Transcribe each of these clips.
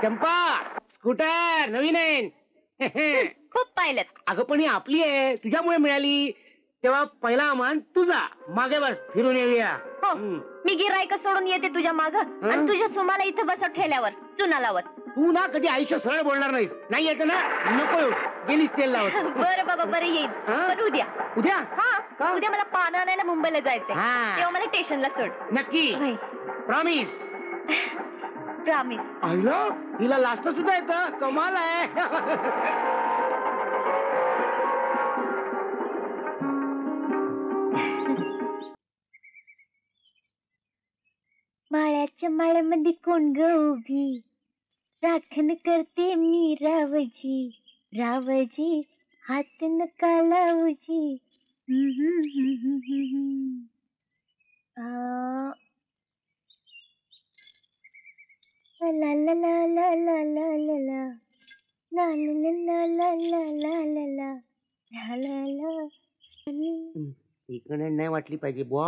चंपा scooter नवीन आहे. खूप पाहिलं. अगं पण ही आपली आहे, तुझ्यामुळे मिळाली. तेव्हा पहिला मान तुझा. मागे बस, फिरून येऊया. हो, मी गिरायक सोडून येते तुझ्या माग आणि तुझ्या सुमाला इथं बसव ठेल्यावर चुना लावत. तू ना कधी आयुष्य सरळ बोलणार नाहीस. नाही येत ना, नको येऊ. गेलीच तेल लावत. बरं बाबा, बरं येईल. पण उद्या. उद्या? हा, उद्या मला पान आणायला मुंबईला जायचंय. तेव्हा मला स्टेशनला सोड. नक्की? प्रॉमिस? प्रॉमिस. आईला हिला लास्ट सुद्धा येतं. कमाल आहे. माळ्याच्या माळ्यामध्ये कोण ग उभी, राखण करते मी रावजी. रावजी हात नका लावजी. ला ला ला ला ला ला ला ला ला ला ला ला ला ला ला ला ला. इकडे नाही वाटली पाहिजे. बुवा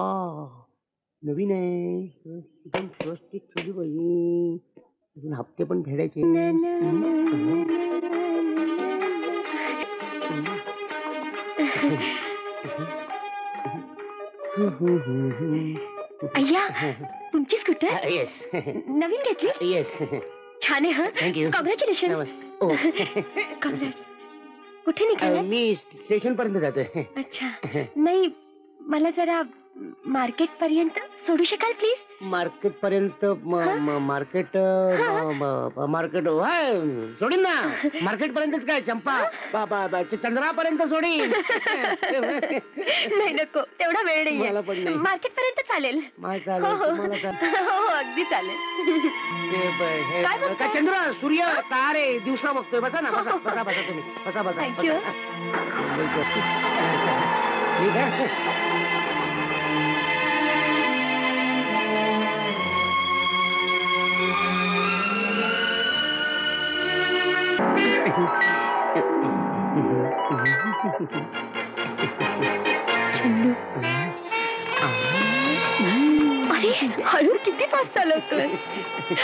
नवीन आहे, एकदम स्वस्तिक ठेवली पाहिजे. अजून हप्ते पण फेडायचे. अय्या, तुमची स्कूटर येस नवीन घेतली? येस. छान आहे. हा, थँक्यू. कॉंग्रॅच्युलेशन. कॉंग्रॅट्स. कुठे निघाला? मी स्टेशन पर्यंत जातोय. अच्छा, नाही मला जरा मार्केट पर्यंत सोडू शकाल प्लीज? मार्केट पर्यंत? मार्केट मार्केट सोडीन ना. मार्केट पर्यंतच काय चंपा, चंद्रापर्यंत सोडीन. नाही नको, तेवढा वेळ नाही. मार्केट पर्यंत चालेल. हो अगदी चालेल. काय चंद्र सूर्य तारे दिवसा बघतोय. बसा ना, बसा बसा बसा तुम्ही. बसा बसा. थँक्यू. ठीक आहे. चंदू, अरे हळू, किती फास्ट चालवतोय.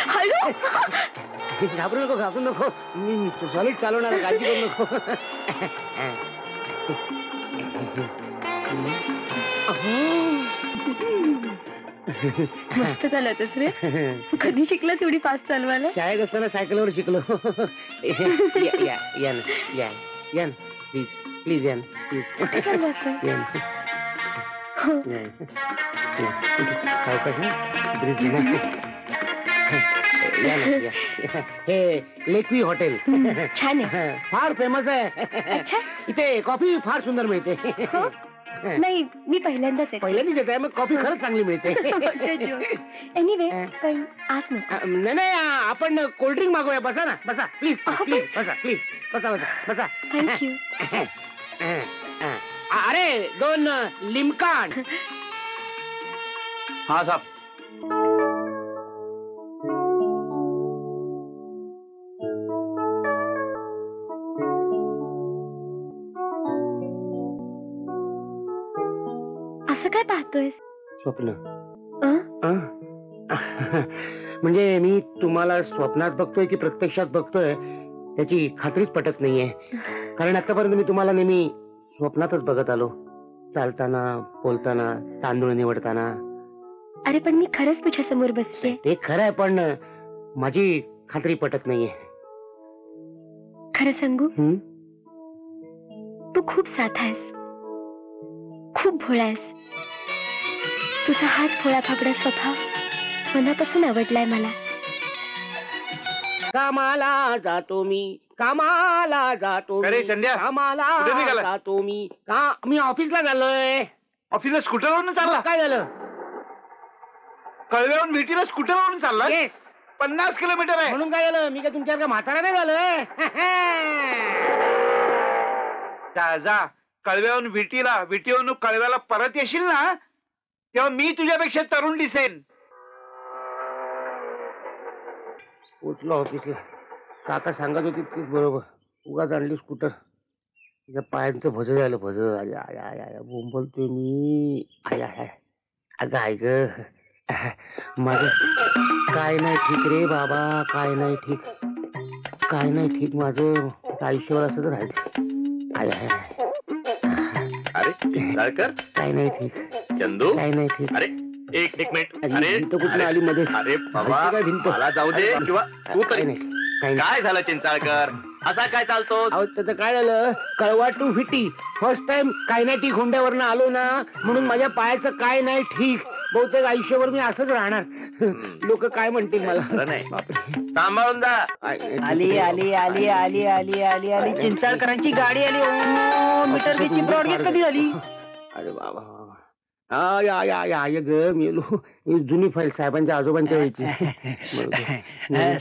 हळू. घाबरू नको, घाबरू नको. मी सॉलिड चालवणार, काळजी करू नको. मस्त चालवतोस रे. कधी शिकलास एवढी फास्ट चालवायला? शाळेत असताना सायकलवर शिकलो. या ना प्लीज प्लीज या ना प्लीज. कुठे चाललास? हे लेकवी हॉटेल छान आहे, फार फेमस आहे. अच्छा, इथे कॉफी फार सुंदर मिळते. नाही मी पहिल्यांदाच आहे. पहिल्यांदाच येत आहे, मग कॉफी खरंच चांगली मिळते. एनिवे, पण आज नको. नाही आपण कोल्ड्रिंक मागूया. बसा ना, बसा प्लीज प्लीज. बसा प्लीज. बसा बसा बसा. थँक्यू. अरे 2 लिमका. हा साहेब. असं काय पाहतोय? स्वप्न. म्हणजे मी तुम्हाला स्वप्नात बघतोय की प्रत्यक्षात बघतोय त्याची खात्रीच पटत नाहीये. कारण आतापर्यंत मी तुम्हाला नेहमी स्वप्नातच बघत आलो. चालताना, बोलताना, तांदूळ निवडताना. अरे पण मी खरंच तुझ्या समोर बसते. ते खरं आहे, पण माझी खात्री पटत नाहीये. खरं सांगू, तू खूप साधा आहेस, खूप भोळा आहेस. तुझा हाच भोळा फागडा स्वभाव मनापासून आवडलाय मला. कामाला जातो मी, कामाला जातो. अरे संध्या, कामाला जातो मी. मी ऑफिसला झालोय. ऑफिसला स्कूटरवरून चालला? काय झालं? कळव्याहून भेटीला स्कूटरवरून चालला? येस. 50 किलोमीटर आहे. म्हणून काय झालं? मी काय तुमच्यासारखा म्हातारा नाही झालोय. जा कळव्याहून विटीवरून कळव्याला परत येशील ना, तेव्हा मी तुझ्यापेक्षा तरुण दिसेन. पोचलो ऑफिसला. काका सांगत होती तीच बरोबर. उगाच आणली स्कूटर. तिच्या पायांचं भज झालं, भज. बोंबलतोय मी. अगं ऐक, माझं काय नाही ठीक रे बाबा, काय नाही ठीक, काय नाही ठीक माझं आयुष्यावर असं राहायचं. अरे चिंचाळकर, काय नाही ठीक, चंदू, काय नाही ठीक. अरे एक मिनिट. अरे, अरे भिंत कुठून आली मध्ये? अरे बाबा, काय भिंत? मला जाऊ दे, अरे, किंवा तू काय तरी नाही, काय नाही. काय झालं चिंचाळकर, असा काय चालतो? अहो त्याचं काय झालं, कळवा टू फिटी फर्स्ट टाइम कायनाटिक हुंड्यावरनं आलो ना, म्हणून माझ्या पायाचं काय नाही ठीक. बहुतेक आयुष्यभर मी असंच राहणार. लोक काय म्हणतील मला. खरं नाही. बापरे. सांभाळून जा. आली आली आली आली आली आली आली चिंचाळकरांची गाडी आली. ओ मीटर बीची ब्रॉडगेज कधी झाली? अरे बाबा, या या या या ग मेलो. ही जुनी फाईल साहेबांच्या आजोबांच्या वेळची.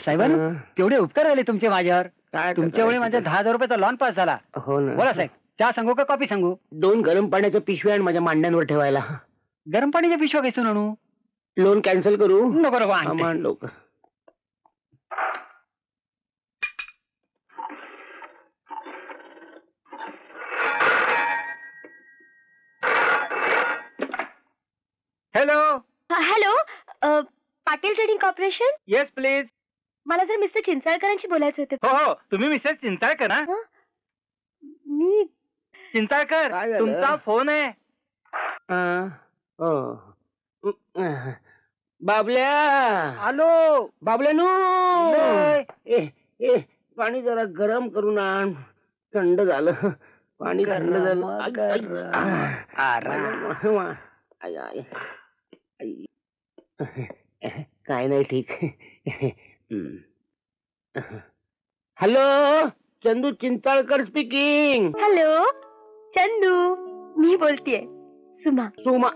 साहेबांनो, तेवढे उपकार झाले तुमचे माझ्यावर. काय तुमच्यामुळे माझा 10,000 रुपयाचा लॉन पास झाला. हो ना. बोला साहेब, चहा सांगू का कॉफी सांगू? 2 गरम पाण्याच्या पिशव्या आणि माझ्या मांड्यांवर ठेवायला. गरम पाणीच्या पिशव्या घेसून आणू? लोन कॅन्सल करू? नको नको आणते. आम्हाला लोक. Hello. Hello, Patil trading corporation. Yes please. मला जर मिस्टर चिंचाळकरांशी बोलायचं होतं. हो हो, तुम्ही मिसेस चिंचाळकर ना? मी चिंचाळकर, काय झालं? तुमचा फोन आहे. बाबल्या, आलो. बाबल्यानू, लय. ए पाणी जरा गरम करून आण. थंड झालं पाणी, थंड झालं. आय, आय, आय. काय नाही ठीक. Hello, Chandu Chinchalkar speaking. Hello Chandu, मी बोलतेय सुमा. सुमा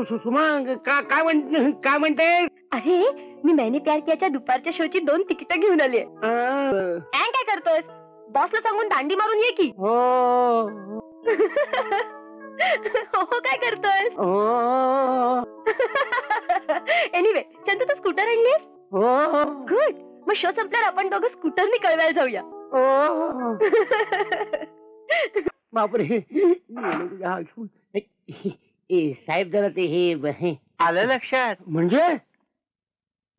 सुमा काय म्हणते? अरे, मी मैंने प्यार कियाच्या दुपारच्या शोची 2 तिकीट घेऊन आली. काय करतोस? बॉसला सांगून दांडी मारून ये की. हो हो, काय करतोस? हो एनिवे, चंदू तू स्कूटर आणलीस? हो गुड. मग शो संपल्यावर आपण दोघं स्कूटरने कळवायला जाऊया. हो. बापरे. साहेब जरा ते हे आलं लक्षात? म्हणजे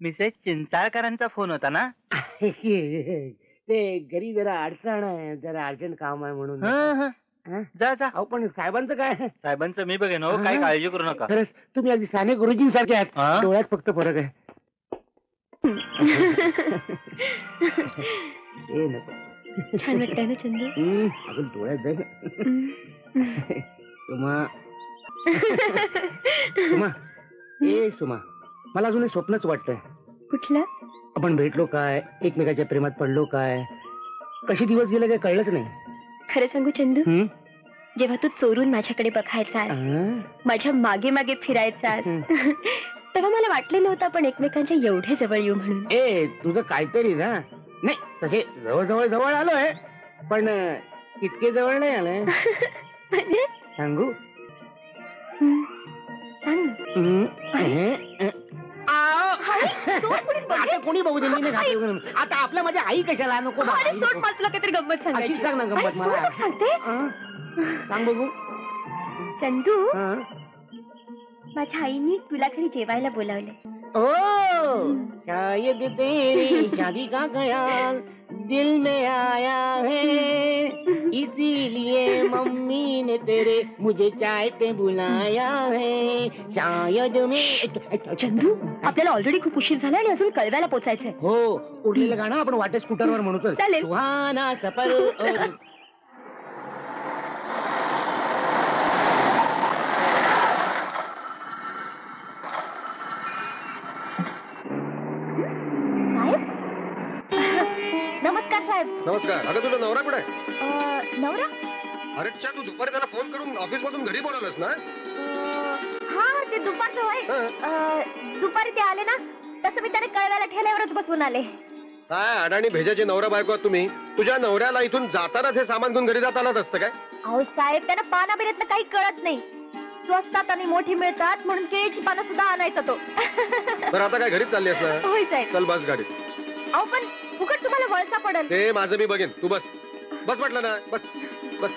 मिसेस चिंचाळकरांचा फोन होता ना? ते घरी जरा अडचण आहे, जरा अर्जंट काम आहे म्हणून. हं? जा जा. अहो पण साहेबांचं काय? साहेबांचं मी बघेन हो, हा. काही काळजी करू नका. खरंच तुम्ही अगदी साने गुरुजींसारखे हा? आहात. डोळ्यात फक्त फरक आहे. ए नको. छान वाटतंय ना चंदू? अजून डोळ्यात जाईल. सुमा, सुमा, ए सुमा, मला अजून हे स्वप्नच वाटतंय. कुठलं? आपण भेटलो काय, एकमेकाच्या प्रेमात पडलो काय, कशी दिवस गेले काय कळलंच नाही. खरं सांगू चंदू, हं? जेव्हा तू चोरून माझ्याकडे बघायचास, माझ्या मागे मागे फिरायचास, तेव्हा मला वाटलं नव्हतं आपण एकमेकांच्या एवढे जवळ येऊ म्हणून. ए तुझं काहीतरी ना. नाही तसे जवळ आलोय, पण इतके जवळ नाही आलोय. म्हणजे सांगू? सांग ना. आता कोणी बघू दे, मी नाही घातली म्हणून. आता आपल्या माझ्या आई कशाला नको बा. अरे सोड, मला तुला काहीतरी गंमत सांगायची. अशी सांग ना गंमत अरे मला. सोड, सांगते. सांग बघू. चंदू, हं? माझ्या आईनी तुला घरी जेवायला बोलावले. ओ शायद तेरी शादी का ख्याल दिल में आया है, इसीलिए मम्मी ने तेरे मुझे चाय पे बुलाया है. शायद मैं. चंदू, आपल्याला ऑलरेडी खूप उशीर झाला आणि अजून कळव्याला पोचायचंय. हो, उरलेलं गाणं आपण वाटे स्कूटरवर म्हणतो. चालेल. सुहाना सफर. नमस्कार साहेब. नमस्कार. अगं तुझा नवरा कुठे आहे? नवरा? अरे तू दुपारी त्याला फोन करून ऑफिस मधून घरी बोलावलंस ना? हा, ते दुपारचं होय. दुपारी ते आले ना, तसं मी त्याने कळव्याला ठेल्यावरच बसवून आले. काय अडाणी भेजाचे नवरा बायको आहात तुम्ही. तुझ्या नवऱ्याला इथून जातानाच हे सामान घेऊन घरी जातानाच असतं काय? अहो साहेब, त्यांना पाना बिण्यातलं काही कळत नाही. स्वस्तात आणि मोठी मिळतात म्हणून केळीची पानं सुद्धा आणायचा तो. तर आता काय घरीच चालली असणार? होय साहेब. चल बस गाडीत. अहो पण फुकट तुम्हाला वळसा पडेल. ते माझं मी बघेन, तू बस. बस म्हटलं ना, बस बस.